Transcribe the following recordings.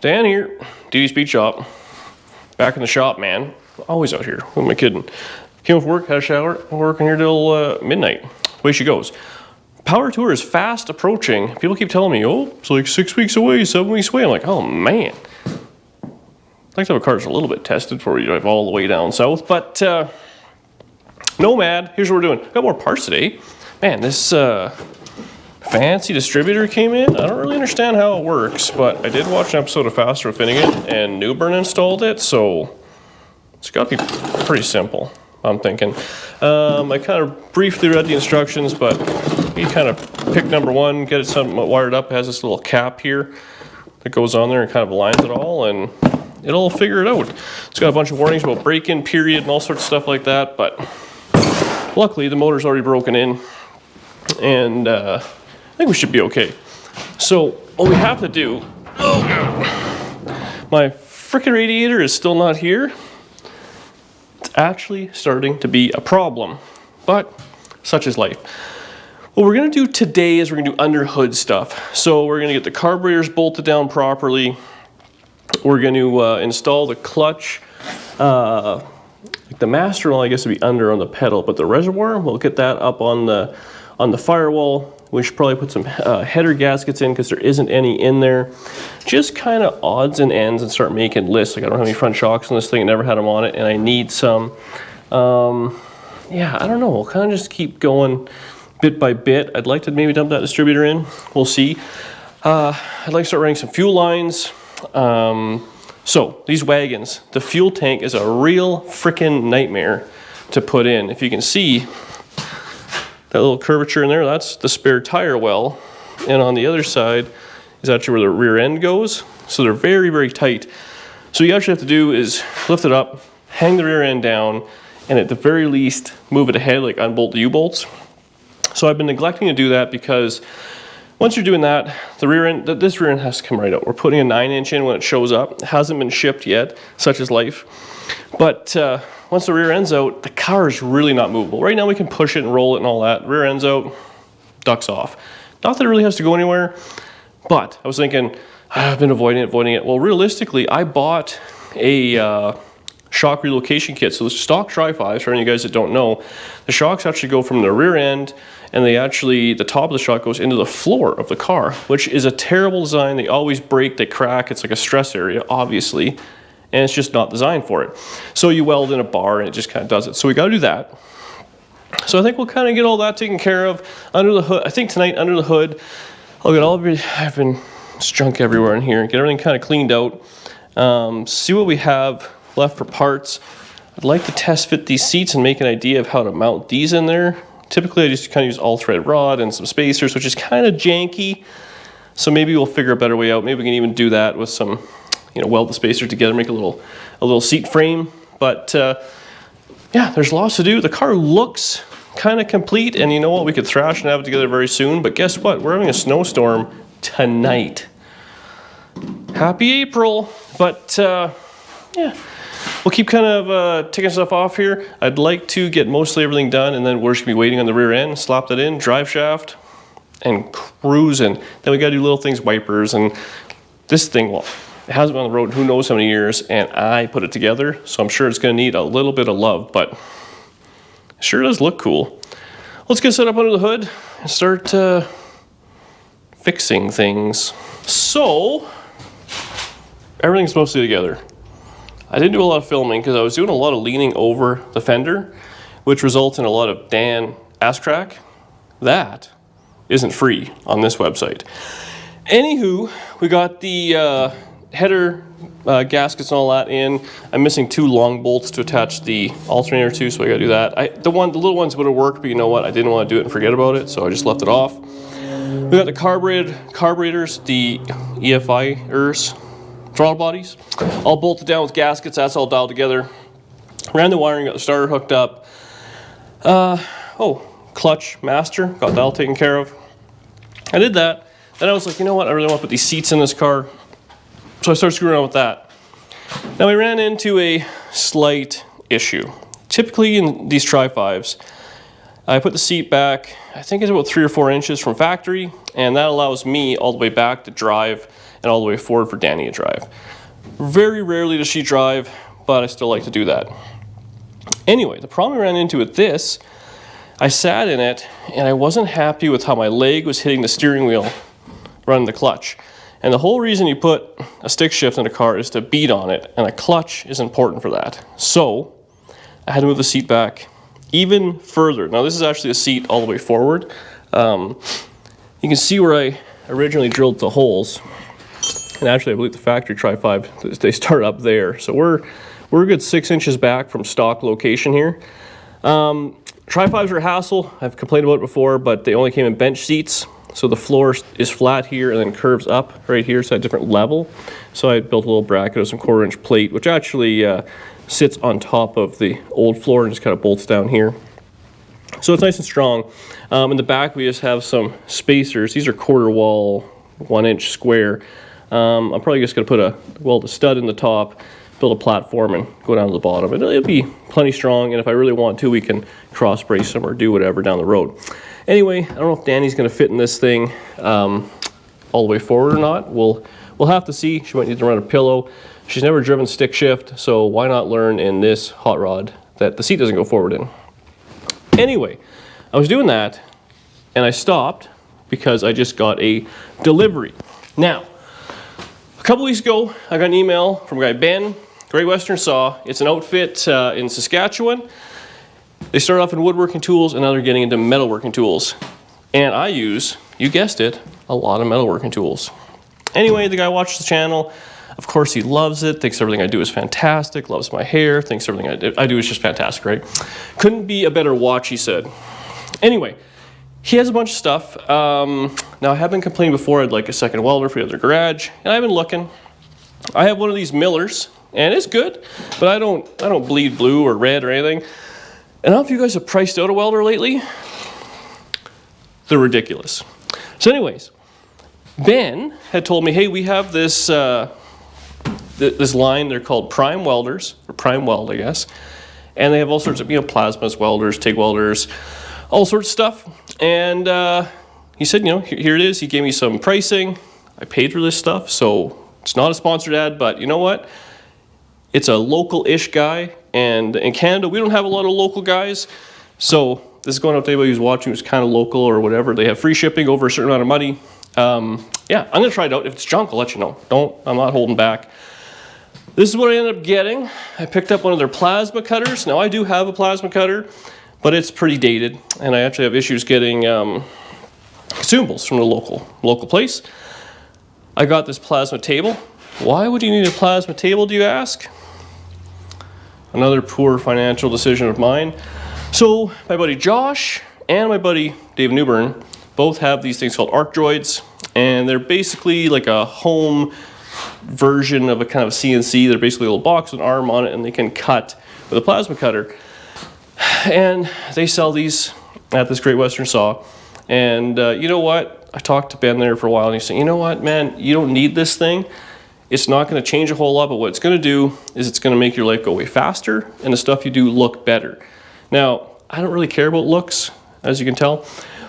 Dan here, DD Speed Shop. Back in the shop, man. Always out here. Who am I kidding? Came off work, had a shower, I'm working here till midnight. Way she goes. Power Tour is fast approaching. People keep telling me, oh, it's like 6 weeks away, 7 weeks away. I'm like, oh man. I'd like to have a car that's a little bit tested before you drive all the way down south. But Nomad, here's what we're doing. Got more parts today. Man, this fancy distributor came in. I don't really understand how it works, but I did watch an episode of Faster Finnegan and Newburn installed it, so it's got to be pretty simple, I'm thinking. I kind of briefly read the instructions, but you kind of pick number one, get it somewhat wired up. It has this little cap here that goes on there and kind of aligns it all, and it'll figure it out. It's got a bunch of warnings about break-in period and all sorts of stuff like that, but luckily the motor's already broken in, and I think we should be okay. So what we have to do, my frickin' radiator is still not here. It's actually starting to be a problem, but such is life. What we're gonna do today is we're gonna do under hood stuff. So we're gonna get the carburetors bolted down properly. We're gonna install the clutch. The master one, I guess, would be under on the pedal, but the reservoir, we'll get that up on the firewall. We should probably put some header gaskets in because there isn't any in there. Just kind of odds and ends and start making lists. Like I don't have any front shocks on this thing, I never had them on it, and I need some. Yeah, I don't know, we'll kind of just keep going bit by bit. I'd like to maybe dump that distributor in, we'll see. I'd like to start running some fuel lines. So these wagons, the fuel tank is a real freaking nightmare to put in. If you can see, that little curvature in there, that's the spare tire well. And on the other side is actually where the rear end goes. So they're very, very tight. So you actually have to do is lift it up, hang the rear end down, and at the very least, move it ahead, like unbolt the U-bolts. So I've been neglecting to do that because once you're doing that, the rear end, this rear end has to come right out. We're putting a 9-inch in when it shows up. It hasn't been shipped yet, such is life. But once the rear end's out, the car is really not movable. Right now we can push it and roll it and all that. Rear end's out, ducks off. Not that it really has to go anywhere, but I was thinking, I've been avoiding it. Well, realistically, I bought a shock relocation kit. So the stock Tri-5s, for any of you guys that don't know, the shocks actually go from the rear end, and the top of the shock goes into the floor of the car, which is a terrible design. They always break, they crack. It's like a stress area, obviously, and it's just not designed for it. So you weld in a bar and it just kind of does it. So we got to do that. So I think we'll kind of get all that taken care of under the hood. I think tonight under the hood, I'll get all of it. I've been junk everywhere in here. Get everything kind of cleaned out. See what we have left for parts. I'd like to test fit these seats and make an idea of how to mount these in there. Typically I just kind of use all thread rod and some spacers, which is kind of janky. So maybe we'll figure a better way out. Maybe we can even do that with some, weld the spacers together, make a little seat frame. But yeah, there's lots to do. The car looks kind of complete, and you know what? We could thrash and have it together very soon. But guess what? We're having a snowstorm tonight. Happy April. But yeah, we'll keep kind of taking stuff off here. I'd like to get mostly everything done, and then we're just gonna be waiting on the rear end, slap that in, drive shaft, and cruising. Then we gotta do little things, wipers, and this thing, well, it hasn't been on the road who knows how many years, and I put it together, so I'm sure it's gonna need a little bit of love, but it sure does look cool. Let's get set up under the hood and start fixing things. So, everything's mostly together. I didn't do a lot of filming because I was doing a lot of leaning over the fender, which results in a lot of Dan ass crack. That isn't free on this website. Anywho, we got the header gaskets and all that in. I'm missing 2 long bolts to attach the alternator to, so I gotta do that. The little ones would have worked, but you know what? I didn't want to do it and forget about it, so I just left it off. We got the carburetors, the EFI-ers, throttle bodies, all bolted down with gaskets. That's all dialed together. Ran the wiring, got the starter hooked up. Clutch master, got that all taken care of. I did that. Then I was like, you know what? I really want to put these seats in this car. So I started screwing around with that. Now we ran into a slight issue. Typically in these Tri-5s, I put the seat back, I think it's about 3 or 4 inches from factory, and that allows me all the way back to drive and all the way forward for Danny to drive. Very rarely does she drive, but I still like to do that. Anyway, the problem I ran into with this, I sat in it and I wasn't happy with how my leg was hitting the steering wheel running the clutch. And the whole reason you put a stick shift in a car is to beat on it, and a clutch is important for that. So I had to move the seat back even further. Now this is actually a seat all the way forward. You can see where I originally drilled the holes. And actually I believe the factory Tri-5, they start up there. So we're a good 6 inches back from stock location here. Tri-5s are a hassle. I've complained about it before, but they only came in bench seats. So the floor is flat here and then curves up right here, so at a different level. So I built a little bracket of some 1/4 inch plate, which actually sits on top of the old floor and just kind of bolts down here. So it's nice and strong. In the back we just have some spacers. These are 1/4 wall, 1 inch square. I'm probably just going to weld a stud in the top, build a platform, and go down to the bottom. It'll be plenty strong, and if I really want to, we can cross brace them or do whatever down the road. Anyway, I don't know if Danny's going to fit in this thing all the way forward or not. We'll have to see. She might need to run a pillow. She's never driven stick shift, so why not learn in this hot rod that the seat doesn't go forward in. Anyway, I was doing that, and I stopped because I just got a delivery. Now, a couple weeks ago, I got an email from a guy, Ben, Great Western Saw. It's an outfit in Saskatchewan. They started off in woodworking tools, and now they're getting into metalworking tools. And I use, you guessed it, a lot of metalworking tools. Anyway, the guy watched the channel. Of course, he loves it, thinks everything I do is fantastic, loves my hair, thinks everything I do is just fantastic, right? Couldn't be a better watch, he said. Anyway, he has a bunch of stuff. Now, I have been complaining before I'd like a second welder for the other garage, and I've been looking. I have one of these Millers, and it's good, but I don't bleed blue or red or anything. And I don't know if you guys have priced out a welder lately. They're ridiculous. So anyways, Ben had told me, hey, we have this this line. They're called Prime Welders, or Prime Weld, I guess. And they have all sorts of, plasmas, welders, TIG welders, all sorts of stuff. And he said, here it is. He gave me some pricing. I paid for this stuff, so it's not a sponsored ad, but you know what? It's a local-ish guy. And in Canada, we don't have a lot of local guys. So this is going out to anybody who's watching who's kind of local or whatever. They have free shipping over a certain amount of money. Yeah, I'm going to try it out. If it's junk, I'll let you know. I'm not holding back. This is what I ended up getting. I picked up one of their plasma cutters. Now, I do have a plasma cutter, but it's pretty dated. And I actually have issues getting consumables from the local place. I got this plasma table. Why would you need a plasma table, do you ask? Another poor financial decision of mine. So my buddy Josh and my buddy Dave Newburn both have these things called arc droids, and they're basically like a home version of a kind of CNC. They're basically a little box with an arm on it, and they can cut with a plasma cutter. And they sell these at this Great Western Saw. And you know what? I talked to Ben there for a while, and he said, you know what, man, you don't need this thing. It's not going to change a whole lot, but what it's going to do is it's going to make your life go way faster, and the stuff you do look better. Now, I don't really care about looks, as you can tell,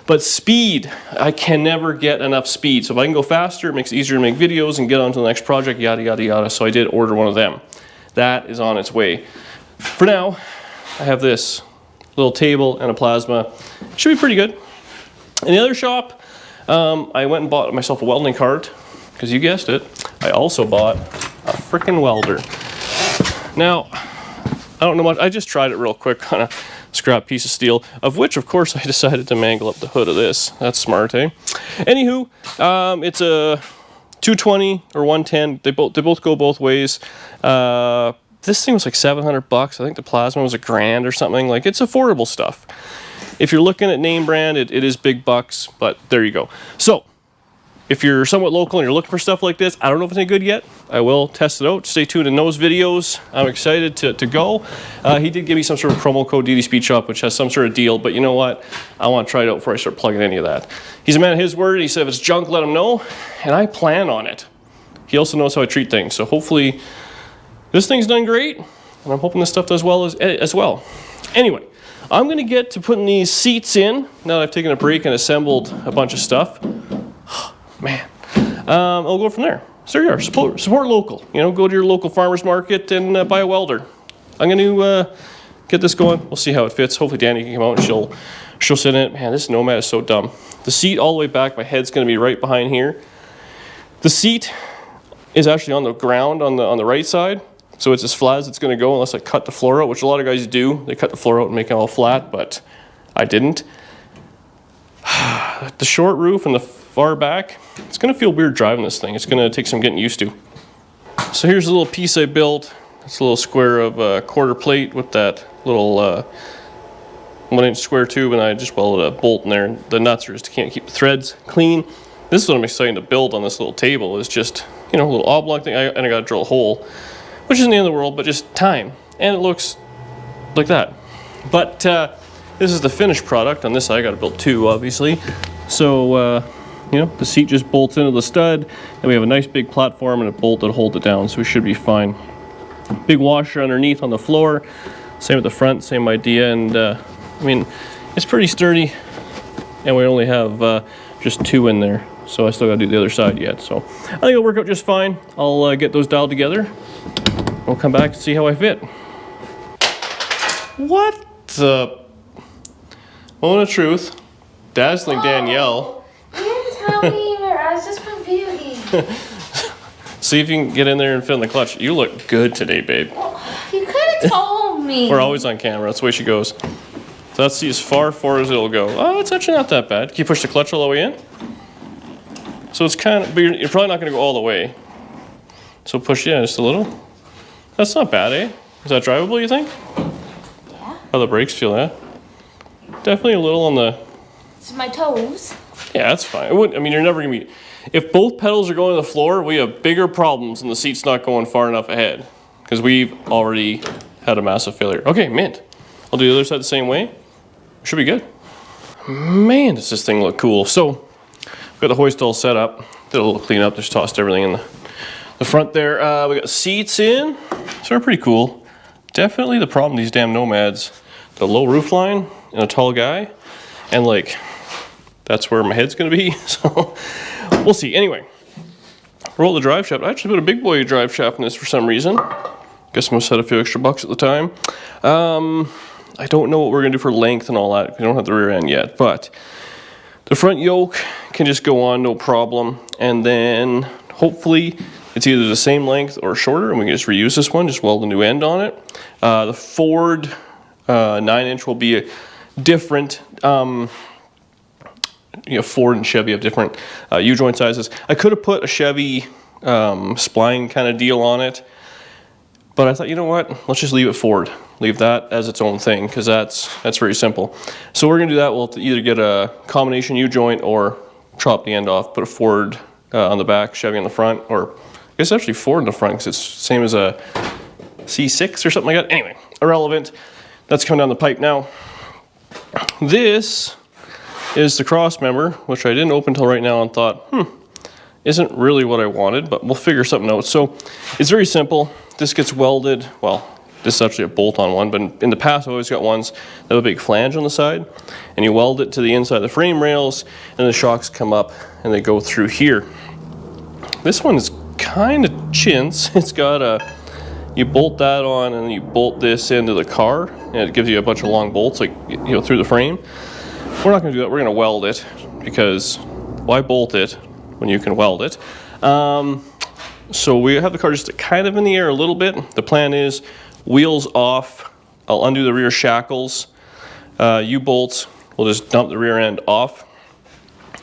but speed, I can never get enough speed. So if I can go faster, it makes it easier to make videos and get on to the next project, yada, yada, yada. So I did order one of them. That is on its way. For now, I have this little table and a plasma. Should be pretty good. In the other shop, I went and bought myself a welding cart, because you guessed it, I also bought a frickin' welder. Now, I don't know much, I just tried it real quick on a scrap piece of steel, of which, of course, I decided to mangle up the hood of this. That's smart, eh? Anywho, it's a 220 or 110. They both go both ways. This thing was like $700. I think the plasma was $1,000 or something. Like, it's affordable stuff. If you're looking at name brand, it is big bucks, but there you go. So, if you're somewhat local and you're looking for stuff like this, I don't know if it's any good yet. I will test it out. Stay tuned in those videos. I'm excited to go. He did give me some sort of promo code, DD Speed Shop, which has some sort of deal, but you know what? I want to try it out before I start plugging any of that. He's a man of his word. He said if it's junk, let him know, and I plan on it. He also knows how I treat things, so hopefully this thing's done great, and I'm hoping this stuff does well as well. Anyway, I'm going to get to putting these seats in now that I've taken a break and assembled a bunch of stuff. Man, I'll go from there. So there you are, support local. You know, go to your local farmer's market and buy a welder. I'm gonna get this going. We'll see how it fits. Hopefully Danny can come out and she'll sit in it. Man, this Nomad is so dumb. The seat all the way back, my head's gonna be right behind here. The seat is actually on the ground on the right side. So it's as flat as it's gonna go unless I cut the floor out, which a lot of guys do. They cut the floor out and make it all flat, but I didn't. The short roof and the far back, it's gonna feel weird driving this thing. It's gonna take some getting used to. So here's a little piece I built. It's a little square of quarter plate with that little 1-inch square tube, and I just welded a bolt in there. The nuts are just can't keep the threads clean. This is what I'm excited to build on this little table, is just, you know, a little oblong thing, and I gotta drill a hole, which isn't the end of the world, but just time. And it looks like that. But this is the finished product. On this side, I gotta build two, obviously. So, you know, the seat just bolts into the stud, and we have a nice big platform and a bolt that holds it down, so we should be fine. Big washer underneath on the floor. Same at the front, same idea, and I mean, it's pretty sturdy, and we only have just two in there, so I still gotta do the other side yet. So I think it'll work out just fine. I'll get those dialed together. We'll come back and see how I fit. What the? Moment of truth. Dazzling Danielle. You didn't tell me either. I was just confused. See if you can get in there and fit in the clutch. You look good today, babe. You could have told me. We're always on camera. That's the way she goes. So let's see as far forward as it'll go. Oh, it's actually not that bad. Can you push the clutch all the way in? So it's kind of, but you're probably not going to go all the way. So push, yeah, just a little. That's not bad, eh? Is that drivable, you think? Yeah. How the brakes feel, yeah? Definitely a little on the... It's my toes. Yeah, that's fine. It wouldn't, I mean, you're never going to be... If both pedals are going to the floor, we have bigger problems and the seat's not going far enough ahead. Because we've already had a massive failure. Okay, mint. I'll do the other side the same way. Should be good. Man, does this thing look cool. So, we've got the hoist all set up. Did a little cleanup, just tossed everything in the front there. We got seats in, so they're pretty cool. Definitely the problem with these damn Nomads, the low roof line and a tall guy, and like, that's where my head's gonna be, so we'll see. Anyway, roll the drive shaft. I actually put a big boy drive shaft in this for some reason. Guess I must have had a few extra bucks at the time. I don't know what we're gonna do for length and all that. We don't have the rear end yet, but the front yoke can just go on, no problem. And then hopefully it's either the same length or shorter, and we can just reuse this one, just weld a new end on it. The Ford 9-inch will be a different, you know, Ford and Chevy have different U-joint sizes. I could have put a Chevy spline kind of deal on it, but I thought, you know what, let's just leave it Ford. Leave that as its own thing, because that's very simple. So we're gonna do that. We'll have to either get a combination U-joint or chop the end off, put a Ford on the back, Chevy on the front, or I guess actually Ford in the front, because it's same as a C6 or something like that. Anyway, irrelevant. That's coming down the pipe now. This is the cross member, which I didn't open till right now and thought, isn't really what I wanted, but we'll figure something out. So it's very simple. This gets welded, well, this is actually a bolt-on one, but in the past I've always got ones that have a big flange on the side, and you weld it to the inside of the frame rails, and the shocks come up and they go through here. This one is kind of chintz. It's got a, you bolt that on and you bolt this into the car, and it gives you a bunch of long bolts, like, you know, through the frame. We're not gonna do that, we're gonna weld it, because why bolt it when you can weld it? So we have the car just kind of in the air a little bit. The plan is wheels off, I'll undo the rear shackles, U-bolts, we'll just dump the rear end off.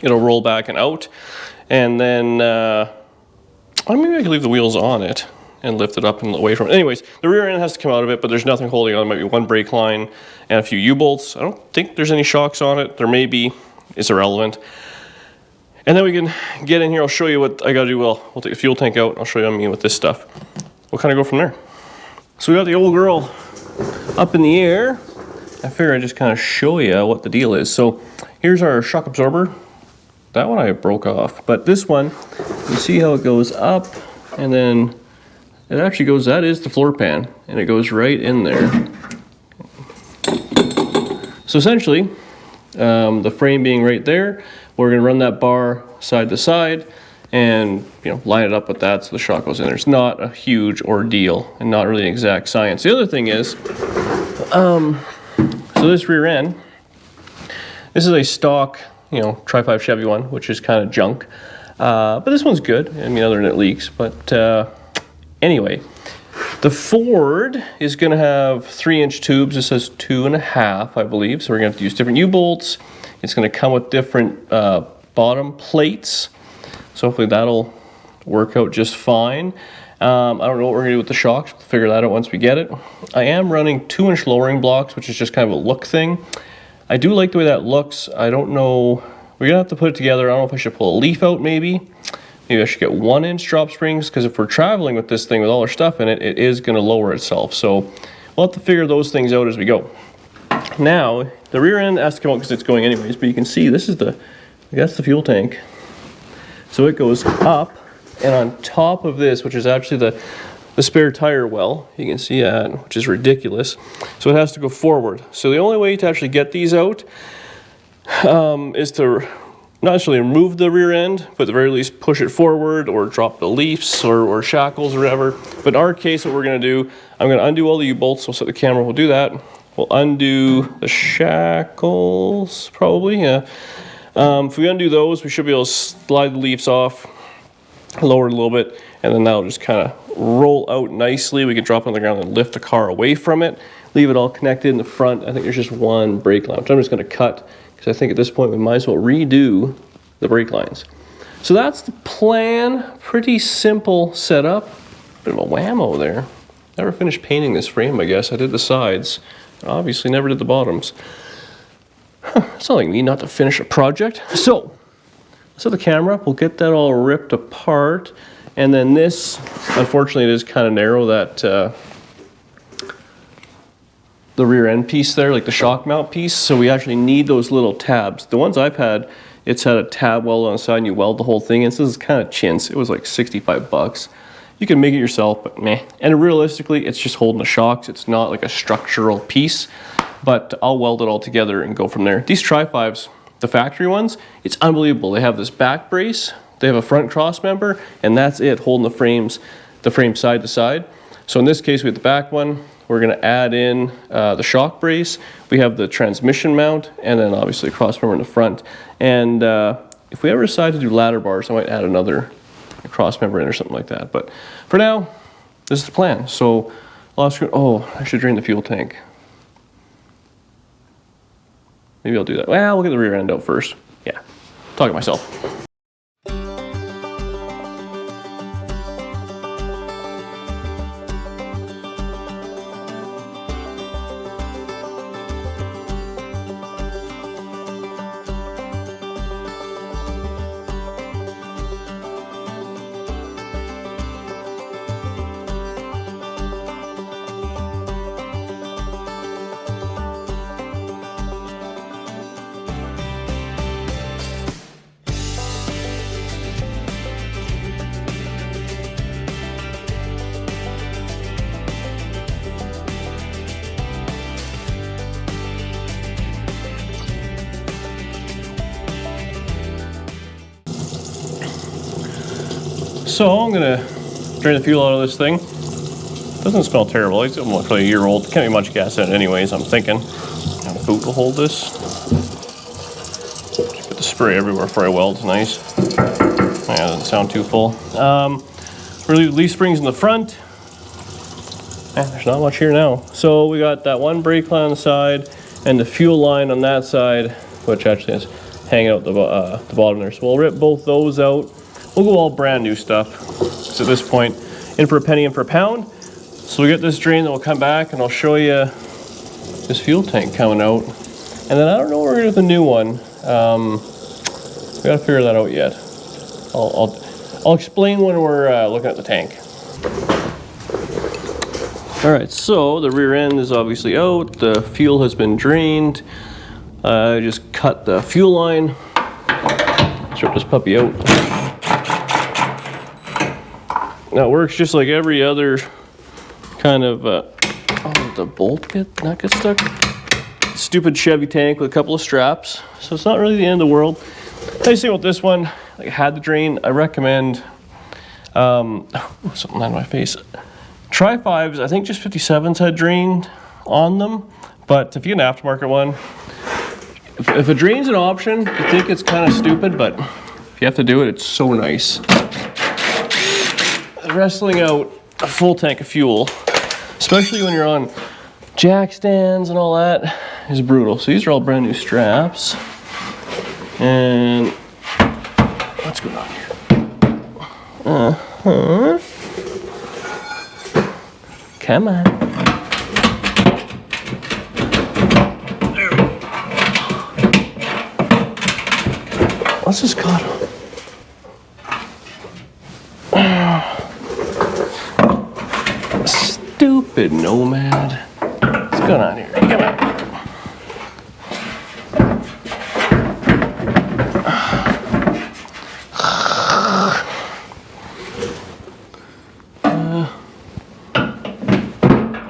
It'll roll back and out. And then, maybe I can leave the wheels on it and lift it up and away from it. Anyways, the rear end has to come out of it, but there's nothing holding on. There might be one brake line and a few U-bolts. I don't think there's any shocks on it. There may be, it's irrelevant. And then we can get in here, I'll show you what I gotta do. Well, we'll take the fuel tank out, I'll show you what I mean with this stuff. We'll kind of go from there. So we got the old girl up in the air. I figure I'd just kind of show you what the deal is. So here's our shock absorber. That one I broke off, but this one, you see how it goes up, and then it actually goes, that is the floor pan, and it goes right in there. So essentially, the frame being right there, we're gonna run that bar side to side, and line it up with that so the shot goes in there. It's not a huge ordeal and not really exact science. The other thing is, so this rear end, this is a stock, Tri-5 Chevy one, which is kind of junk. But this one's good. I mean, other than it leaks. But anyway, the Ford is going to have 3-inch tubes. This says 2.5, I believe. So we're going to have to use different U-bolts. It's going to come with different bottom plates. So hopefully that'll work out just fine. I don't know what we're going to do with the shocks. We'll figure that out once we get it. I am running 2-inch lowering blocks, which is just kind of a look thing. I do like the way that looks. I don't know. We're going to have to put it together. I don't know if I should pull a leaf out maybe. Maybe I should get 1-inch drop springs, because if we're traveling with this thing with all our stuff in it, it is going to lower itself. So we'll have to figure those things out as we go. Now, the rear end has to come out because it's going anyways, but you can see this is that's the fuel tank. So it goes up, and on top of this, which is actually the spare tire well, you can see that, which is ridiculous. So it has to go forward. So the only way to actually get these out is to not necessarily remove the rear end, but at the very least push it forward or drop the leaves or shackles or whatever. But in our case, what we're going to do, I'm going to undo all the U-bolts. We'll set the camera, we'll do that. We'll undo the shackles, probably, yeah. If we undo those, we should be able to slide the leaves off, lower it a little bit, and then that'll just kind of roll out nicely. We can drop it on the ground and lift the car away from it, leave it all connected in the front. I think there's just one brake line, which I'm just going to cut, because I think at this point we might as well redo the brake lines. So that's the plan. Pretty simple setup. Bit of a whammo there. Never finished painting this frame, I guess. I did the sides. Obviously never did the bottoms. It's not like me not to finish a project. So, set the camera. We'll get that all ripped apart. And then this, unfortunately, it is kind of narrow, that the rear end piece there, like the shock mount piece. So we actually need those little tabs. The ones I've had, it's had a tab weld on the side and you weld the whole thing in. So this is kind of chintz. It was like 65 bucks. You can make it yourself, but meh. And realistically, it's just holding the shocks. It's not like a structural piece, but I'll weld it all together and go from there. These Tri-5s, the factory ones, it's unbelievable. They have this back brace, they have a front cross member, and that's it, holding the frame side to side. So in this case, we have the back one. We're gonna add in the shock brace. We have the transmission mount, and then obviously a cross member in the front. And if we ever decide to do ladder bars, I might add another cross member in or something like that. But for now, this is the plan. So I should drain the fuel tank. Maybe I'll do that. Well, we'll get the rear end out first. Yeah, talking to myself. So I'm gonna drain the fuel out of this thing. Doesn't smell terrible. It's almost like a year old. Can't be much gas in it anyways, I'm thinking. And the boot will hold this. Just get the spray everywhere before I weld, it's nice. Yeah, doesn't sound too full. Relieve leaf springs in the front. There's not much here now. So we got that one brake line on the side and the fuel line on that side, which actually is hanging out the bottom there. So we'll rip both those out. We'll go all brand new stuff. So at this point, in for a penny, in for a pound. So we get this drain, then we'll come back and I'll show you this fuel tank coming out. And then I don't know what we're gonna do with the new one. We gotta figure that out yet. I'll explain when we're looking at the tank. All right, so the rear end is obviously out. The fuel has been drained. I just cut the fuel line. Strip this puppy out. Now it works just like every other kind of, the bolt not get stuck. Stupid Chevy tank with a couple of straps. So it's not really the end of the world. Nice thing with this one, like I had the drain. I recommend something on my face. Try 5s. I think just 57s had drain on them, but if you get an aftermarket one, if a drain's an option, I think it's kind of stupid, but if you have to do it, it's so nice. Wrestling out a full tank of fuel, especially when you're on jack stands and all that, is brutal. So these are all brand new straps. And what's going on here? Come on. There we go. What's this called? Stupid Nomad. What's going on here? Come on.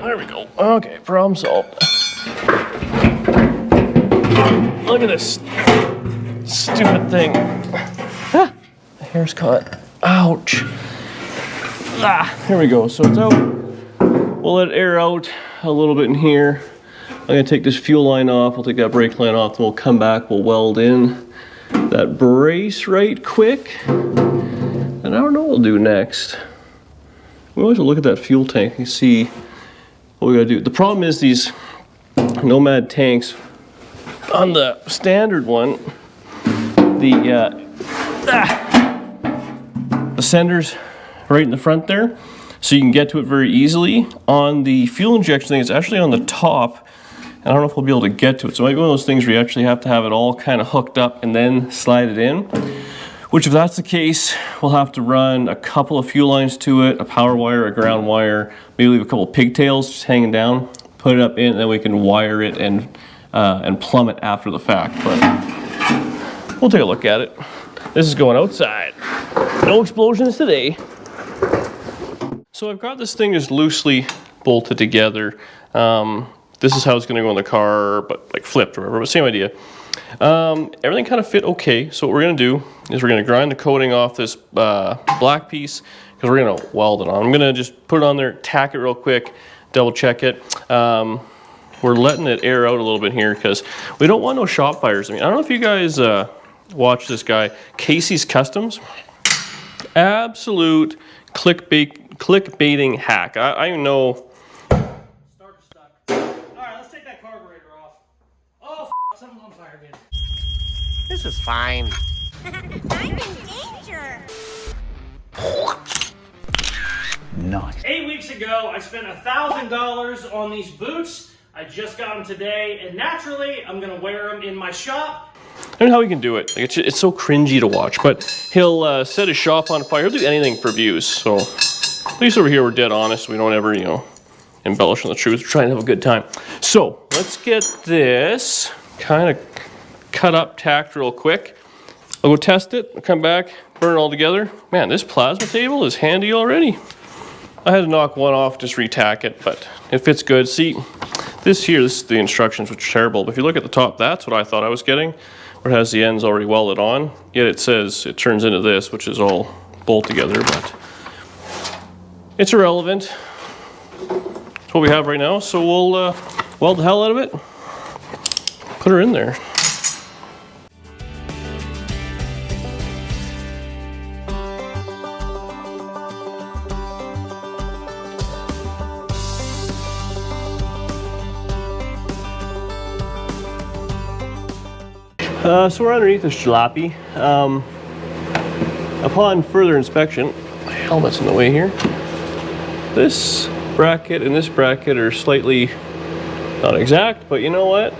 There we go. Okay, problem solved. Look at this stupid thing. Ah, the hair's caught. Ouch. Ah, here we go. So it's out. We'll let it air out a little bit in here. I'm gonna take this fuel line off. We'll take that brake line off. Then we'll come back. We'll weld in that brace right quick. And I don't know what we'll do next. We always look at that fuel tank and see what we gotta do. The problem is these Nomad tanks, on the standard one, the sender's right in the front there, so you can get to it very easily. On the fuel injection thing, it's actually on the top, and I don't know if we'll be able to get to it. So it might be one of those things where you actually have to have it all kind of hooked up and then slide it in. Which, if that's the case, we'll have to run a couple of fuel lines to it, a power wire, a ground wire, maybe leave a couple of pigtails just hanging down, put it up in, and then we can wire it and plumb it after the fact. But we'll take a look at it. This is going outside. No explosions today. So I've got this thing just loosely bolted together. This is how it's gonna go in the car, but like flipped or whatever, but same idea. Everything kind of fit okay. So what we're gonna do is we're gonna grind the coating off this black piece because we're gonna weld it on. I'm gonna just put it on there, tack it real quick, double check it. We're letting it air out a little bit here because we don't want no shop fires. I mean, I don't know if you guys watch this guy, Casey's Customs. Absolute clickbaiting hack. I know. Starter's stuck. Alright, let's take that carburetor off. Oh, something's on fire again. This is fine. I'm in danger. Nice. 8 weeks ago, I spent $1,000 on these boots. I just got them today, and naturally, I'm gonna wear them in my shop. I don't know how he can do it. Like, it's so cringy to watch, but he'll set his shop on fire. He'll do anything for views. So at least over here we're dead honest. We don't ever, embellish on the truth. We're trying to have a good time. So let's get this kind of cut up, tacked real quick. I'll go test it. I'll come back, burn it all together. Man, this plasma table is handy already. I had to knock one off, just retack it, but it fits good. See, this is the instructions, which are terrible. But if you look at the top, that's what I thought I was getting, where it has the ends already welded on. Yet it says it turns into this, which is all bolt together, but it's irrelevant. That's what we have right now. So we'll weld the hell out of it, put her in there. So we're underneath this jalopy. Upon further inspection, my helmet's in the way here. This bracket and this bracket are slightly not exact, but you know what?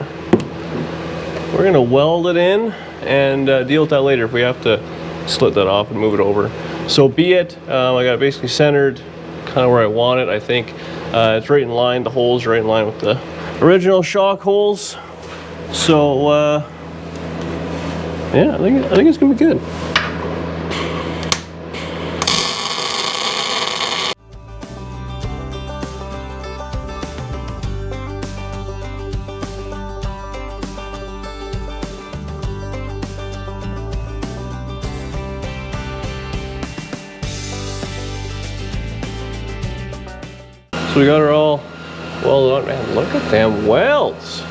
We're gonna weld it in and deal with that later if we have to slit that off and move it over. So be it. I got it basically centered, kind of where I want it. I think it's right in line. The holes are right in line with the original shock holes. So. Yeah, I think it's gonna be good. So we got her all welded on. Man, look at them welds.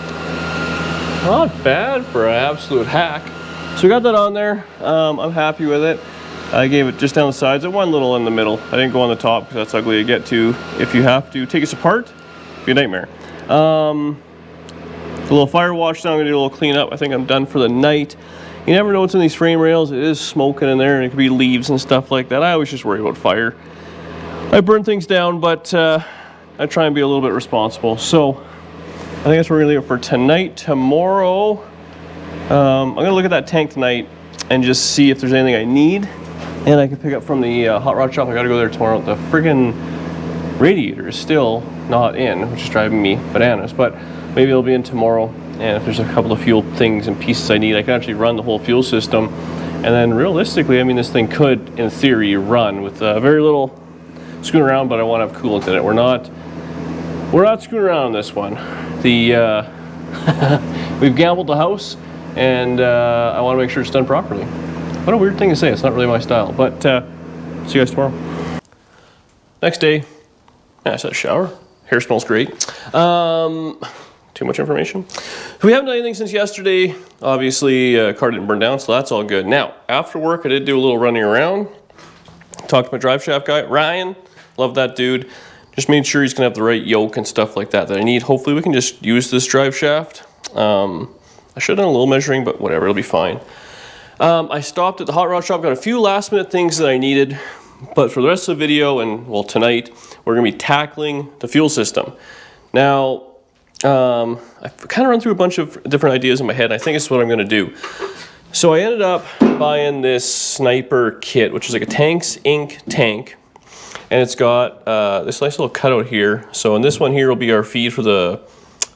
Not bad for an absolute hack. So we got that on there. I'm happy with it. I gave it just down the sides and one little in the middle. I didn't go on the top because that's ugly to get to. If you have to take this apart, it'd be a nightmare. A little fire wash down, I'm gonna do a little cleanup. I think I'm done for the night. You never know what's in these frame rails. It is smoking in there and it could be leaves and stuff like that. I always just worry about fire. I burn things down, but I try and be a little bit responsible. So I think that's where we're gonna leave it for tonight. Tomorrow, I'm gonna look at that tank tonight and just see if there's anything I need. And I can pick up from the hot rod shop. I gotta go there tomorrow. The friggin' radiator is still not in, which is driving me bananas, but maybe it'll be in tomorrow. And if there's a couple of fuel things and pieces I need, I can actually run the whole fuel system. And then realistically, I mean, this thing could, in theory, run with very little screwing around, but I want to have coolant in it. We're not screwing around on this one. We've gambled the house, and I want to make sure it's done properly. What a weird thing to say. It's not really my style, but see you guys tomorrow. Next day, I just had a shower. Hair smells great. Too much information. So we haven't done anything since yesterday. Obviously, car didn't burn down, so that's all good. Now, after work, I did do a little running around. Talked to my drive shaft guy, Ryan. Love that dude. Just made sure he's gonna have the right yoke and stuff like that I need. Hopefully, we can just use this drive shaft. I should have done a little measuring, but whatever, it'll be fine. I stopped at the hot rod shop, got a few last minute things that I needed, but for the rest of the video and well tonight, we're gonna be tackling the fuel system. Now, I've kind of run through a bunch of different ideas in my head. I think it's what I'm gonna do. So I ended up buying this Sniper kit, which is like a Tanks Inc. tank, and it's got this nice little cutout here. So in this one here will be our feed for the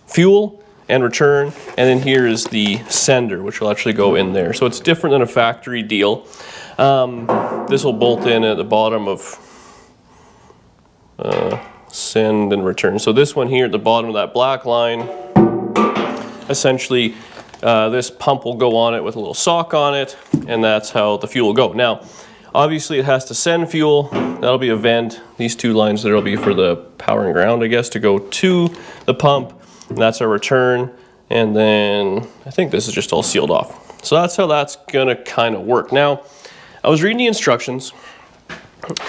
fuel and return, and then here is the sender, which will actually go in there. So it's different than a factory deal. This will bolt in at the bottom of send and return. So this one here at the bottom of that black line, essentially this pump will go on it with a little sock on it, and that's how the fuel will go. Now, obviously it has to send fuel. That'll be a vent. These two lines there will be for the power and ground, I guess, to go to the pump. And that's our return, and then I think this is just all sealed off. So that's how that's gonna kind of work. Now, I was reading the instructions,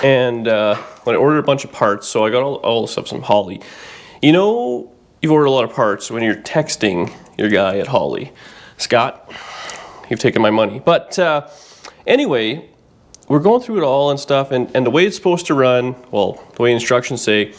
and when I ordered a bunch of parts, so I got all the stuff from Holley. You know, you've ordered a lot of parts when you're texting your guy at Holley. Scott, you've taken my money. But anyway, we're going through it all and stuff, and the way it's supposed to run, well, the way instructions say,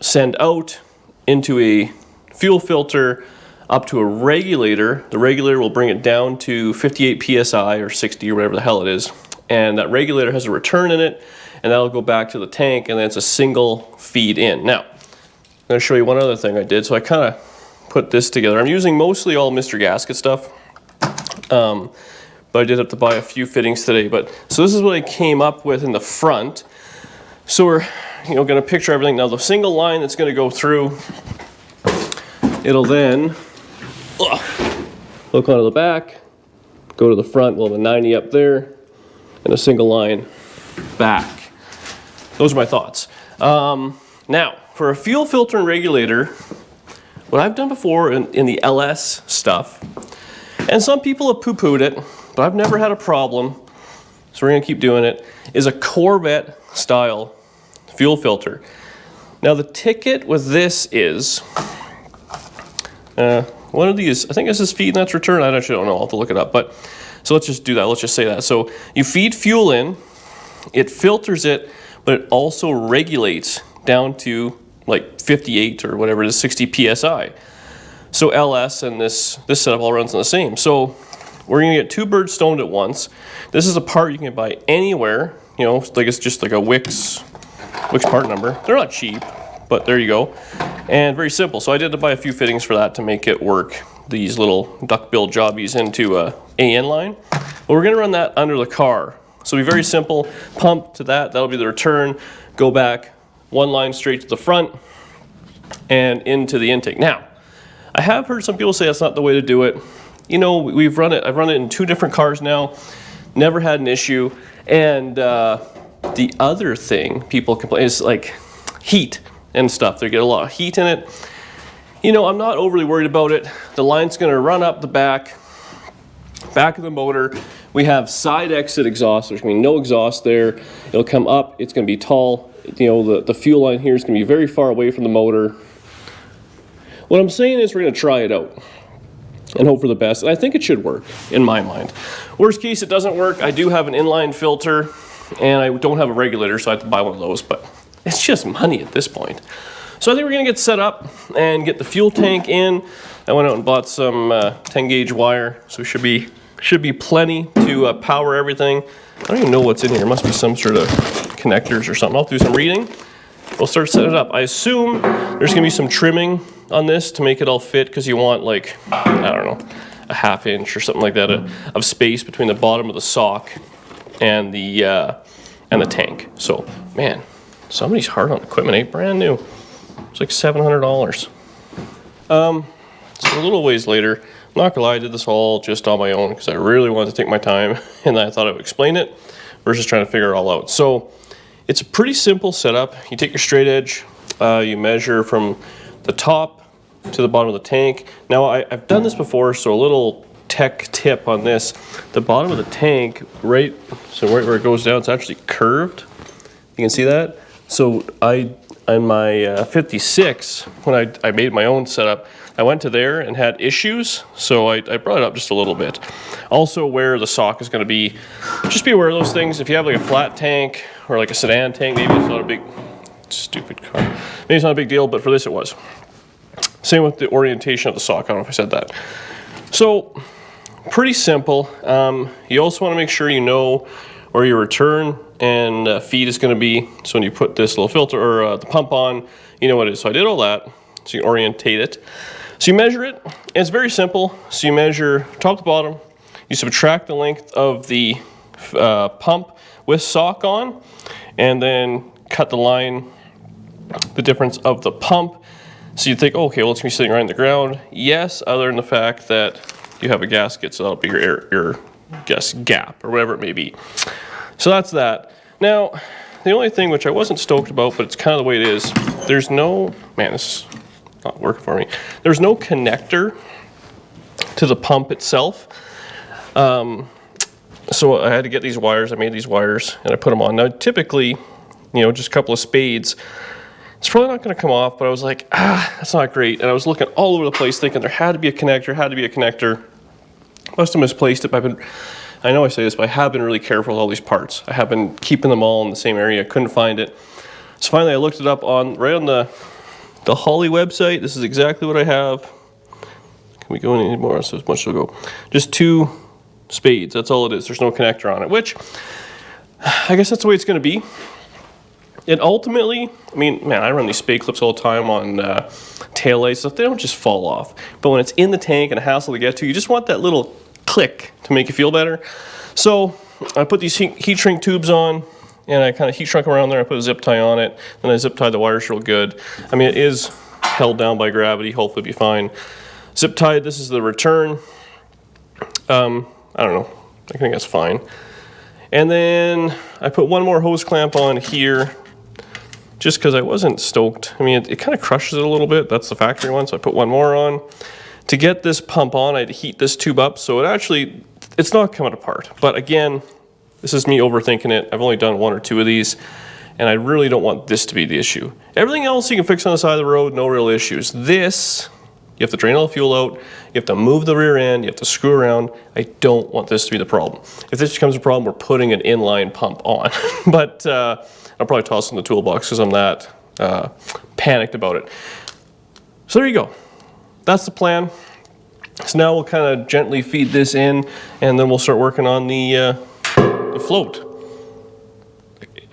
send out into a fuel filter up to a regulator. The regulator will bring it down to 58 psi or 60 or whatever the hell it is. And that regulator has a return in it, and that'll go back to the tank, and then it's a single feed in. Now, I'm gonna show you one other thing I did. So I kind of put this together. I'm using mostly all Mr. Gasket stuff, but I did have to buy a few fittings today. But so this is what I came up with in the front. So we're gonna picture everything. Now the single line that's gonna go through, it'll then hook onto the back, go to the front, we'll have a 90 up there, and a single line back. Those are my thoughts. Now, for a fuel filter and regulator, what I've done before in the LS stuff, and some people have poo-pooed it, but I've never had a problem, so we're gonna keep doing it, is a Corvette style fuel filter. Now the ticket with this is one of these, I think this is feed and that's return. I actually don't know, I'll have to look it up, but so let's just do that, let's just say that. So you feed fuel in, it filters it, but it also regulates down to like 58 or whatever it is, 60 psi. So LS and this setup all runs on the same. So we're gonna get two birds stoned at once. This is a part you can buy anywhere, like it's just like a Wix part number. They're not cheap, but there you go. And very simple. So I did to buy a few fittings for that to make it work. These little duckbill jobbies into a AN line. But we're gonna run that under the car. So it'll be very simple. Pump to that, that'll be the return. Go back, one line straight to the front and into the intake. Now, I have heard some people say that's not the way to do it. I've run it in two different cars now, never had an issue. And the other thing people complain is like, heat and stuff. They get a lot of heat in it. You know, I'm not overly worried about it. The line's gonna run up the back of the motor. We have side exit exhaust. There's gonna be no exhaust there. It'll come up, it's gonna be tall. You know, the fuel line here is gonna be very far away from the motor. What I'm saying is we're gonna try it out and hope for the best. And I think it should work, in my mind. Worst case, it doesn't work. I do have an inline filter, and I don't have a regulator, so I have to buy one of those, but it's just money at this point. So I think we're gonna get set up and get the fuel tank in. I went out and bought some 10 gauge wire, so should be plenty to power everything. I don't even know what's in here. It must be some sort of connectors or something. I'll do some reading. We'll start setting it up. I assume there's gonna be some trimming on this to make it all fit, because you want, like, I don't know, a ½ inch or something like that of space between the bottom of the sock and the tank. So, man, somebody's hard on equipment, eh? Brand new. It's like $700. So a little ways later, I'm not gonna lie, I did this all just on my own because I really wanted to take my time, and I thought I would explain it versus trying to figure it all out. So it's a pretty simple setup. You take your straight edge, you measure from the top to the bottom of the tank. Now I've done this before, so a little tech tip on this. The bottom of the tank, right where it goes down, it's actually curved. You can see that? So in my 56, when I made my own setup, I went to there and had issues, so I brought it up just a little bit. Also, where the sock is going to be, just be aware of those things. If you have like a flat tank or like a sedan tank, maybe it's not a big, stupid car. Maybe it's not a big deal, but for this it was. Same with the orientation of the sock. I don't know if I said that. So, pretty simple. You also want to make sure you know where your return and feed is going to be. So when you put this little filter or the pump on, you know what it is. So I did all that, so you can orientate it. So you measure it, and it's very simple. So you measure top to bottom, you subtract the length of the pump with sock on, and then cut the line, the difference of the pump. So you think, oh, okay, well, it's gonna be sitting right in the ground. Yes, other than the fact that you have a gasket, so that'll be your gas gap, or whatever it may be. So that's that. Now, the only thing which I wasn't stoked about, but it's kind of the way it is, there's no, man, this is not working for me. There's no connector to the pump itself. So I had to get these wires. I made these wires and I put them on. Now, typically, you know, just a couple of spades, it's probably not going to come off, but I was like, that's not great. And I was looking all over the place thinking there had to be a connector, Must have misplaced it, but I know I say this, but I have been really careful with all these parts. I have been keeping them all in the same area. I couldn't find it. So finally I looked it up right on the Holley website. This is exactly what I have. Can we go in anymore? So much to go. Just 2 spades. That's all it is. There's no connector on it, which I guess that's the way it's going to be. And ultimately, I mean, man, I run these spade clips all the time on taillights stuff. They don't just fall off. But when it's in the tank and a hassle to get to, you just want that little click to make you feel better. So I put these heat shrink tubes on, and I kind of heat shrunk around there. I put a zip tie on it, and I zip tied the wires real good. I mean, it is held down by gravity. Hopefully it'll be fine. Zip tied, this is the return. I don't know. I think that's fine. And then I put one more hose clamp on here, just because I wasn't stoked. I mean, it kind of crushes it a little bit. That's the factory one, so I put one more on. To get this pump on, I had to heat this tube up, so it's not coming apart. But again, this is me overthinking it. I've only done 1 or 2 of these, and I really don't want this to be the issue. Everything else you can fix on the side of the road, no real issues. This, you have to drain all the fuel out, you have to move the rear end, you have to screw around. I don't want this to be the problem. If this becomes a problem, we're putting an inline pump on. But I'll probably toss it in the toolbox because I'm that panicked about it. So there you go. That's the plan. So now we'll kind of gently feed this in, and then we'll start working on the float.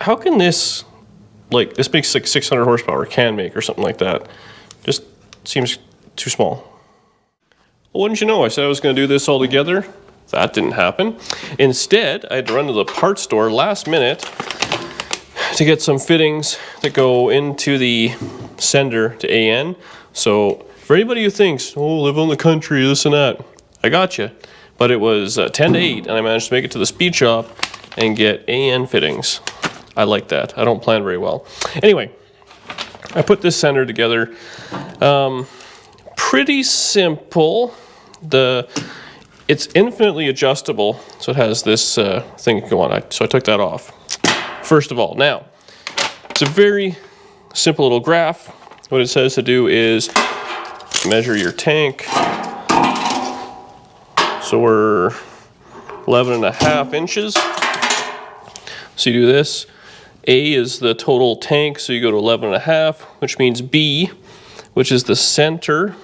How can this makes like 600 horsepower, can make, or something like that. Just seems too small. Well, wouldn't you know, I said I was going to do this all together. That didn't happen. Instead, I had to run to the parts store last minute to get some fittings that go into the sender to AN. So for anybody who thinks, oh, live on the country, this and that, I got you. But it was 10 to 8, and I managed to make it to the speed shop and get AN fittings. I like that. I don't plan very well. Anyway, I put this center together. Pretty simple. It's infinitely adjustable, so it has this thing go on. So I took that off. First of all, now, it's a very simple little graph. What it says to do is measure your tank. So we're 11.5 inches. So you do this. A is the total tank, so you go to 11.5, which means B, which is the center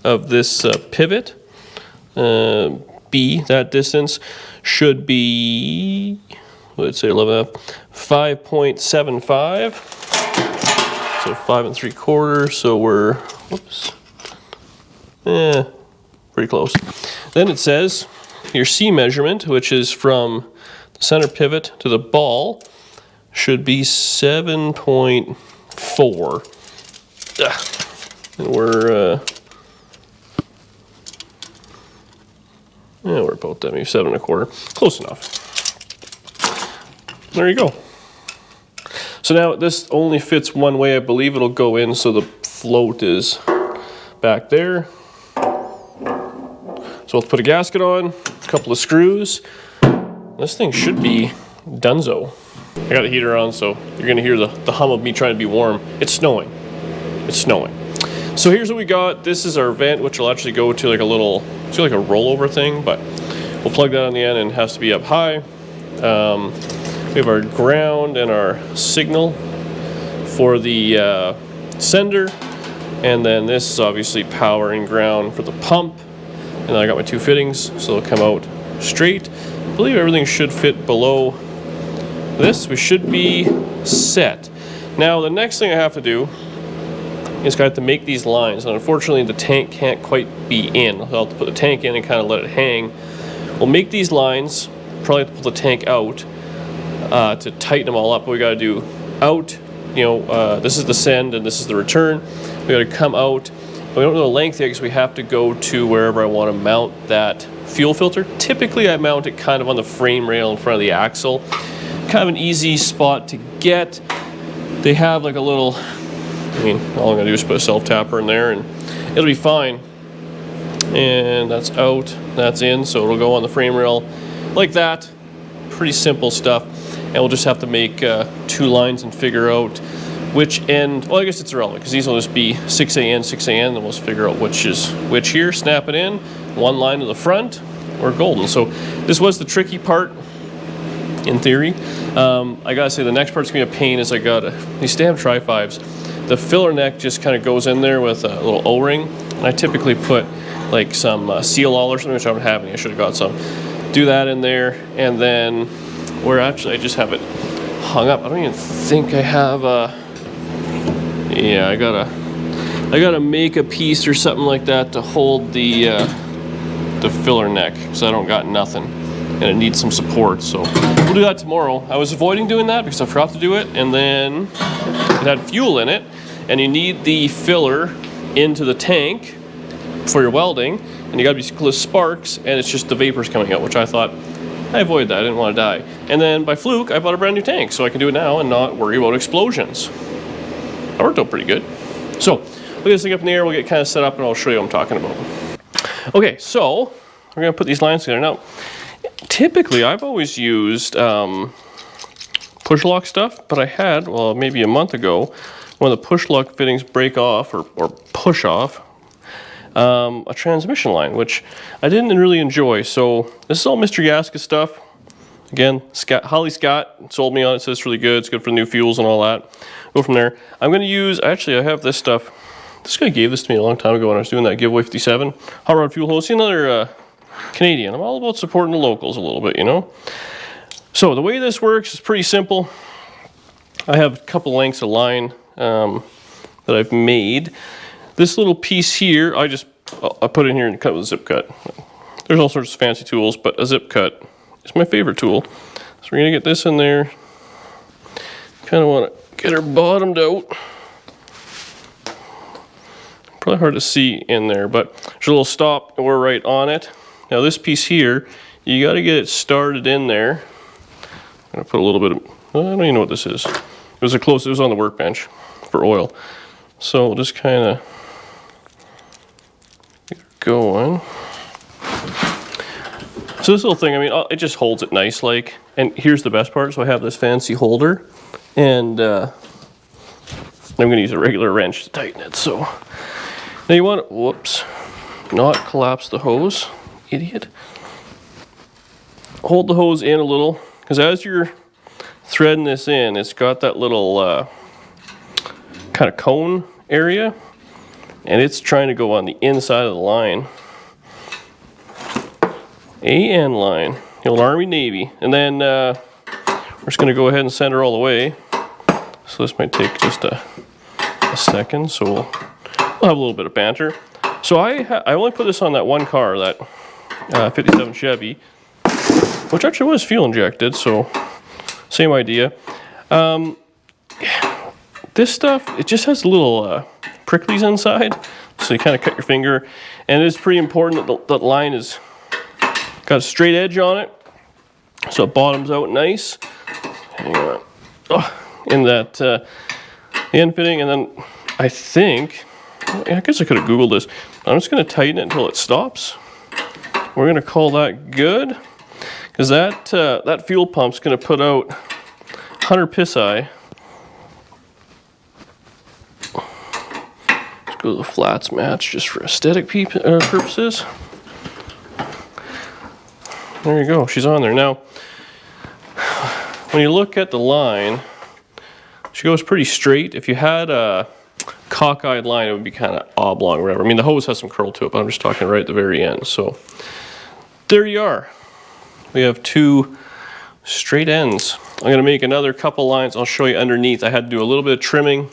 of this pivot. B, that distance, should be, let's say 11.5, 5.75. So 5 3/4, so we're, whoops, pretty close. Then it says your C measurement, which is from the center pivot to the ball, should be 7.4. And we're about that, maybe 7 1/4. Close enough. There you go. So now this only fits one way. I believe it'll go in, so the float is back there. So let's put a gasket on, a couple of screws. This thing should be donezo. I got the heater on, so you're gonna hear the hum of me trying to be warm. It's snowing. It's snowing. So here's what we got. This is our vent, which will actually go to like a little, it's like a rollover thing, but we'll plug that on the end and it has to be up high. We have our ground and our signal for the sender, and then this is obviously power and ground for the pump. And then I got my 2 fittings, so they'll come out straight. I believe everything should fit below this. We should be set. Now the next thing I have to do is I have to make these lines, and unfortunately the tank can't quite be in. I'll have to put the tank in and kind of let it hang. We'll make these lines, probably have to pull the tank out to tighten them all up. But we got to do out, this is the send and this is the return. We got to come out. We don't know the length yet because we have to go to wherever I want to mount that fuel filter. Typically I mount it kind of on the frame rail in front of the axle. Kind of an easy spot to get. They have like a little, all I'm going to do is put a self-tapper in there and it'll be fine. And that's out, that's in, so it'll go on the frame rail like that. Pretty simple stuff. And we'll just have to make 2 lines and figure out which end. Well, I guess it's irrelevant because these will just be 6A in, 6A in, and we'll just figure out which is which here. Snap it in, 1 line to the front, we're golden. So this was the tricky part in theory. I gotta say the next part's gonna be a pain is I got these damn Tri-5s. The filler neck just kind of goes in there with a little O-ring. And I typically put like some seal all or something, which I don't have any. I should have got some. Do that in there, and then I just have it hung up. I don't even think I have I gotta make a piece or something like that to hold the filler neck because I don't got nothing, and it needs some support. So we'll do that tomorrow. I was avoiding doing that because I forgot to do it, and then it had fuel in it, and you need the filler into the tank for your welding, and you gotta be close to sparks, and it's just the vapors coming out, which I thought I avoided that. I didn't want to die. And then by fluke, I bought a brand new tank, so I can do it now and not worry about explosions. That worked out pretty good. So we'll get this thing up in the air, we'll get kind of set up, and I'll show you what I'm talking about. Okay, so we're gonna put these lines together. Now, typically I've always used push lock stuff, but I had, well, maybe a month ago, one of the push lock fittings break off or push off a transmission line, which I didn't really enjoy. So this is all Mr. Yaska stuff. Again, Holley Scott sold me on it, says it's really good. It's good for new fuels and all that. Go from there. I'm going to use, actually I have this stuff. This guy gave this to me a long time ago when I was doing that giveaway 57. Hot rod fuel hose. See, another Canadian. I'm all about supporting the locals a little bit, So the way this works is pretty simple. I have a couple lengths of line that I've made. This little piece here, I put in here and cut with a zip cut. There's all sorts of fancy tools, but a zip cut is my favorite tool. So we're gonna get this in there. Kind of want to get her bottomed out. Probably hard to see in there, but there's a little stop and we're right on it. Now this piece here, you got to get it started in there. I'm gonna put a little bit of, I don't even know what this is. It was on the workbench. for oil. So we'll just kind of get going. So this little thing, I mean, it just holds it nice like, and here's the best part. So I have this fancy holder, and I'm gonna use a regular wrench to tighten it. So now you want to, whoops, not collapse the hose, idiot. Hold the hose in a little, because as you're threading this in, it's got that little kind of cone area, and it's trying to go on the inside of the line. AN line, the old Army Navy. And then we're just going to go ahead and center all the way. So this might take just a second, so we'll have a little bit of banter. So I only put this on that one car, that 57 Chevy, which actually was fuel injected, so same idea. This stuff, it just has little pricklies inside, so you kind of cut your finger, and it's pretty important that the line is got a straight edge on it, so it bottoms out nice. Hang on. Oh, in that end fitting, and then I think, I guess I could have Googled this. I'm just going to tighten it until it stops. We're going to call that good, because that fuel pump's going to put out 100 psi. Let's go to the flats match just for aesthetic purposes. There you go, she's on there. Now, when you look at the line, she goes pretty straight. If you had a cockeyed line, it would be kind of oblong or whatever. I mean, the hose has some curl to it, but I'm just talking right at the very end. So, there you are. We have two straight ends. I'm going to make another couple lines. I'll show you underneath. I had to do a little bit of trimming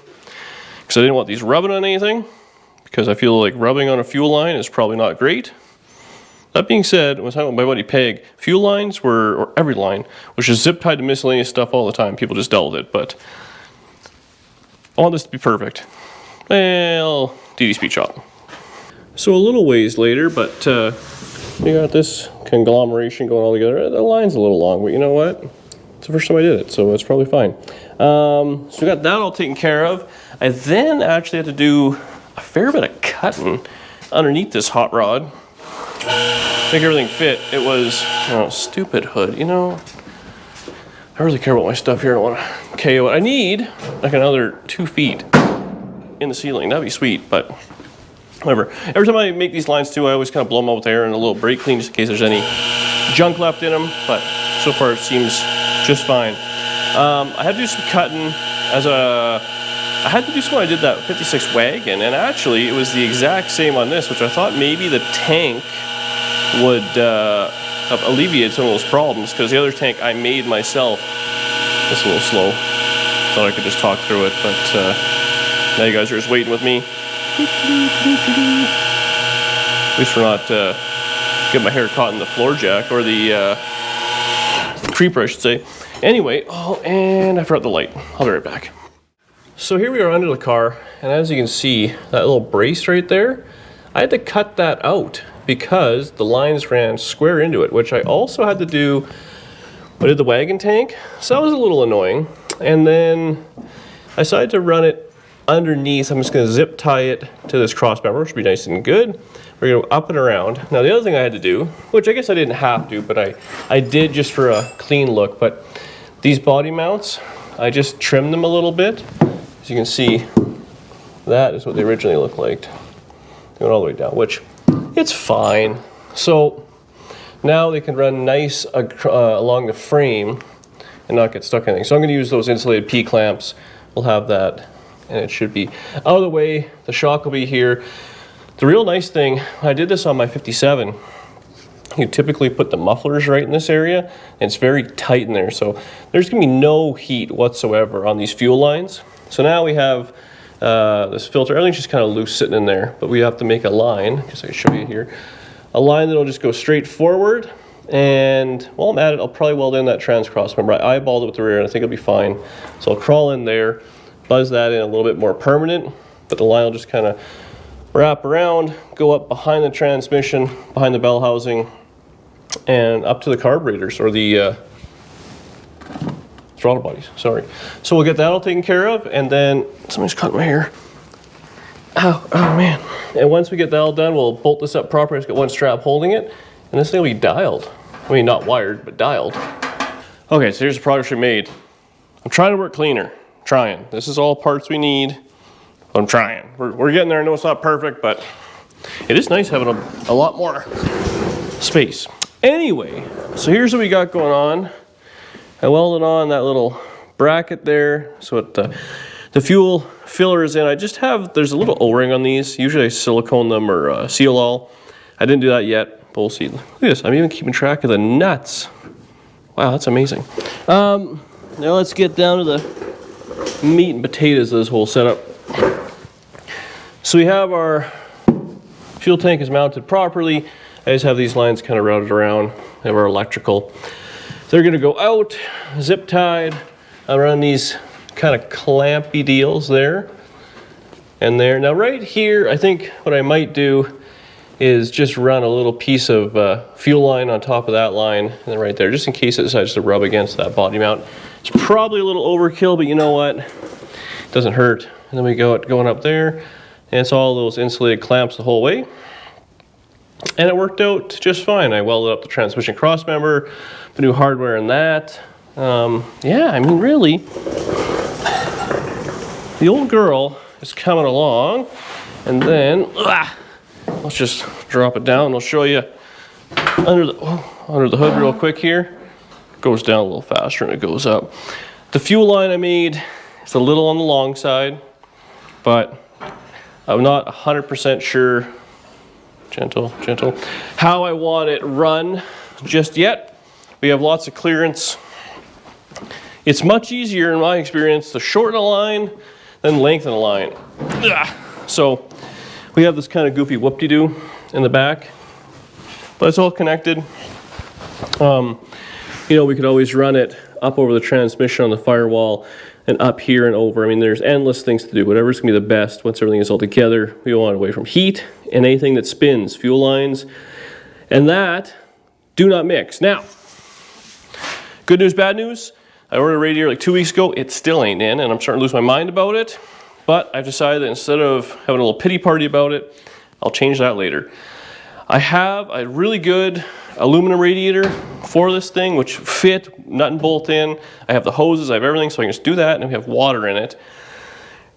because I didn't want these rubbing on anything, because I feel like rubbing on a fuel line is probably not great. That being said, when I was talking with my buddy Peg, fuel lines were, or every line, was just zip tied to miscellaneous stuff all the time. People just dealt with it, but I want this to be perfect. Well, DD Speed Shop. So a little ways later, but we got this conglomeration going all together. The line's a little long, but you know what? It's the first time I did it, so it's probably fine. So we got that all taken care of. I then actually had to do a fair bit of cutting underneath this hot rod. Make everything fit. It was, oh, stupid hood, you know. I really care about my stuff here. I don't want to KO it. I need like another 2 feet in the ceiling. That'd be sweet, but whatever. Every time I make these lines too, I always kind of blow them out with air and a little brake clean just in case there's any junk left in them, but so far it seems just fine. I had to do some cutting I had to do some when I did that 56 wagon, and actually it was the exact same on this, which I thought maybe the tank would have alleviated some of those problems, because the other tank I made myself. It's a little slow. Thought I could just talk through it, but now you guys are just waiting with me. At least for not get my hair caught in the floor jack, or the creeper, I should say. Anyway, oh, and I forgot the light. I'll be right back. So here we are under the car, and as you can see, that little brace right there, I had to cut that out because the lines ran square into it, which I also had to do when I did the wagon tank. So that was a little annoying. And then I decided to run it underneath. I'm just going to zip tie it to this cross member, which should be nice and good. We're going to go up and around. Now the other thing I had to do, which I guess I didn't have to, but I did just for a clean look, but these body mounts, I just trimmed them a little bit. As you can see, that is what they originally looked like. Going all the way down, which it's fine. So now they can run nice along the frame and not get stuck in anything. So I'm going to use those insulated P-clamps. We'll have that, and it should be out of the way. The shock will be here. The real nice thing, I did this on my 57. You typically put the mufflers right in this area, and it's very tight in there. So there's going to be no heat whatsoever on these fuel lines. So now we have this filter. Everything's just kind of loose sitting in there, but we have to make a line, because I can show you here. A line that'll just go straight forward, and while I'm at it, I'll probably weld in that trans cross member. I eyeballed it with the rear, and I think it'll be fine. So I'll crawl in there, buzz that in a little bit more permanent, but the line will just kind of wrap around, go up behind the transmission, behind the bell throttle bodies, sorry. So we'll get that all taken care of, and then somebody's cutting my hair. Oh man. And once we get that all done, we'll bolt this up properly. It's got one strap holding it, and this thing will be dialed. I mean, not wired, but dialed. Okay, so here's the progress we made. I'm trying to work cleaner, trying. This is all parts we need. I'm trying. We're getting there. I know it's not perfect, but it is nice having a lot more space. Anyway, so here's what we got going on. I welded on that little bracket there, so the fuel filler is in. I just have, there's a little O-ring on these. Usually I silicone them or seal all. I didn't do that yet, but we'll see. Look at this, I'm even keeping track of the nuts. Wow, that's amazing. Now let's get down to the meat and potatoes of this whole setup. So we have our fuel tank is mounted properly. I just have these lines kind of routed around. We have our electrical. They're gonna go out, zip tied around these kind of clampy deals there and there. Now right here, I think what I might do is just run a little piece of fuel line on top of that line, and then right there, just in case it decides to rub against that body mount. It's probably a little overkill, but you know what? It doesn't hurt. And then we go going up there, and it's all those insulated clamps the whole way. And it worked out just fine. I welded up the transmission cross member, the new hardware in that. Yeah, I mean, really, the old girl is coming along, and then let's just drop it down. I'll show you under the hood real quick here. It goes down a little faster and it goes up. The fuel line I made is a little on the long side, but I'm not 100% sure, gentle, how I want it run just yet. We have lots of clearance. It's much easier in my experience to shorten a line than lengthen a line. So we have this kind of goofy whoop-de-doo in the back, but it's all connected. You know, we could always run it up over the transmission on the firewall and up here and over. I mean, there's endless things to do. Whatever's gonna be the best once everything is all together. We want it away from heat and anything that spins, fuel lines, and that do not mix. Now, good news, bad news. I ordered a radiator like 2 weeks ago. It still ain't in, and I'm starting to lose my mind about it. But I've decided that instead of having a little pity party about it, I'll change that later. I have a really good aluminum radiator for this thing, which fit, nut and bolt in. I have the hoses, I have everything, so I can just do that, and we have water in it.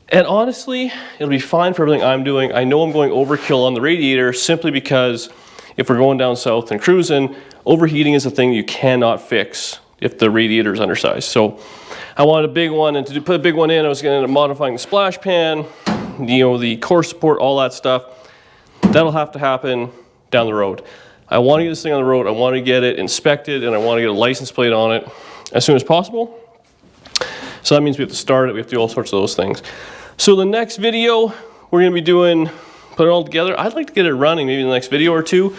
And honestly, it'll be fine for everything I'm doing. I know I'm going overkill on the radiator simply because if we're going down south and cruising, overheating is a thing you cannot fix if the radiator is undersized. So I wanted a big one, and to put a big one in, I was going to end up modifying the splash pan, you know, the core support, all that stuff. That'll have to happen down the road. I want to get this thing on the road. I want to get it inspected, and I want to get a license plate on it as soon as possible. So that means we have to start it. We have to do all sorts of those things. So the next video, we're going to be doing, put it all together. I'd like to get it running maybe in the next video or two.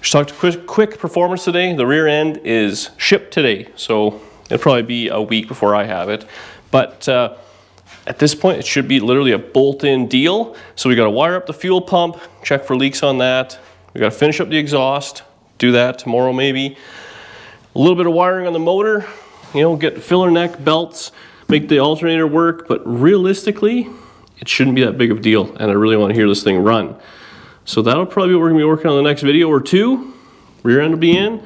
Just talked quick performance today. The rear end is shipped today, so it'll probably be a week before I have it. But at this point, it should be literally a bolt-in deal. So we got to wire up the fuel pump, check for leaks on that. We got to finish up the exhaust, do that tomorrow maybe. A little bit of wiring on the motor, you know, get filler neck, belts, make the alternator work. But realistically, it shouldn't be that big of a deal, and I really want to hear this thing run. So that'll probably be what we're going to be working on the next video or two. Rear end will be in.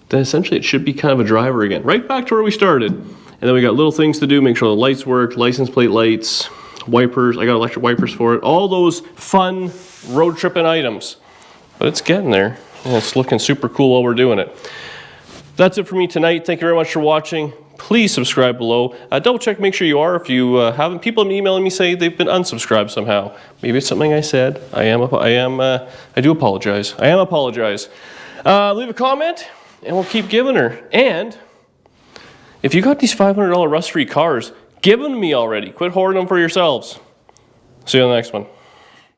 Then essentially it should be kind of a driver again. Right back to where we started. And then we got little things to do, make sure the lights work, license plate lights, wipers. I got electric wipers for it. All those fun road tripping items. But it's getting there, and it's looking super cool while we're doing it. That's it for me tonight. Thank you very much for watching. Please subscribe below. Double check, make sure you are. If you haven't, people have been emailing me say they've been unsubscribed somehow. Maybe it's something I said. I do apologize. I am apologize. Leave a comment, and we'll keep giving her. And if you got these $500 rust-free cars, give them to me already. Quit hoarding them for yourselves. See you on the next one.